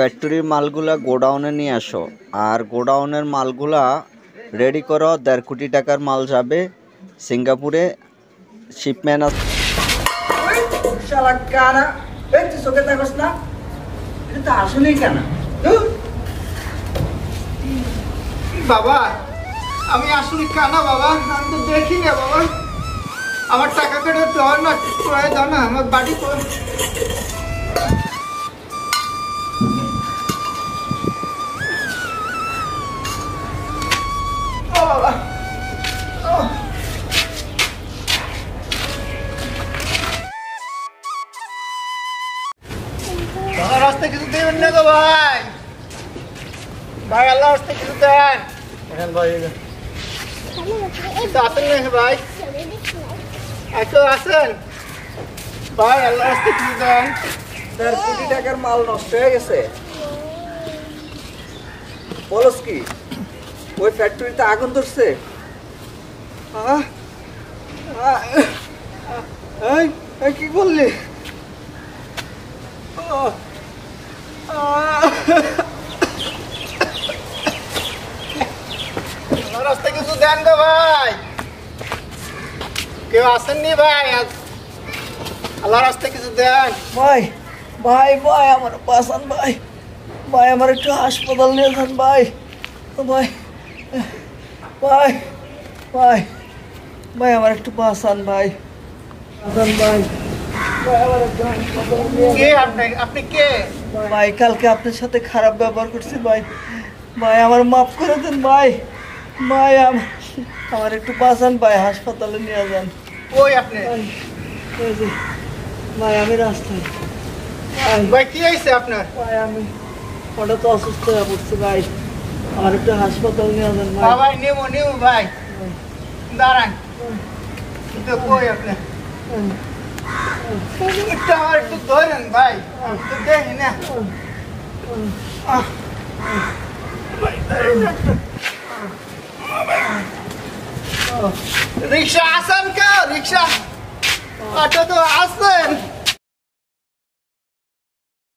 ফ্যাক্টরির মালগুলা গোডাউনে নিয়ে আসো, আর গোডাউনের মালগুলা রেডি করো। 1.5 কোটি টাকার মাল যাবে সিঙ্গাপুরে, শিপম্যান আছে। শালা কানা, এই তুই চোখে দেখোস না? এটা তো আসলেই কানা। বাবা, আমি আসলে কানা বাবা, আমি তো দেখি না বাবা। আমার টাকা কেটে দেওয়ার না করে দাও না, আমার বাড়ি করে। রাস্তা কিছু দেবেন না গো ভাই। ভাই আল্লাহ রাস্তা কিছু দেন। ভাই আসেন না ভাই, আসেন ভাই, আল্লাহ রাস্তা কিছু দেন। 1.5 কোটি টাকার মাল নষ্ট হয়ে গেছে। বলস কি ওই ফ্যাক্টরিতে আগুন ধরছে? কি বললি? রাস্তা কিছু দেন গো ভাই, কেউ আসেননি ভাই, আল্লাহ রাস্তা কিছু দেন। ভাই ভাই ভাই আমার বাঁচান ভাই, ভাই আমার একটু হাসপাতাল নিয়ে যান ভাই, ভাই ভাই ভাই ভাই আমার একটু বাঁচান ভাই, বাঁচান ভাই, কে আপনি কে? ভাই কালকে আপনার সাথে খারাপ ব্যবহার করছি ভাই, ভাই আমার মাফ করে দেন ভাই, ভাই আমার একটু বাঁচান ভাই, হাসপাতালে নিয়ে যান। ওই আপনি ভাই আমি রাস্তায় ভাই, কি হয়েছে আপনার? ভাই আমি হঠাৎ অসুস্থ হয়ে পড়ছি ভাই, আমার একটু হাসপাতাল নিয়ে যান ভাই। ভাই নেবো ভাই, দাঁড়ান। কিন্তু কই আপনি একটু আমার একটু ধরেন ভাই, একটু দেখি না। রিক্সা আসেন কেউ? রিক্সা অটো তো আসেন।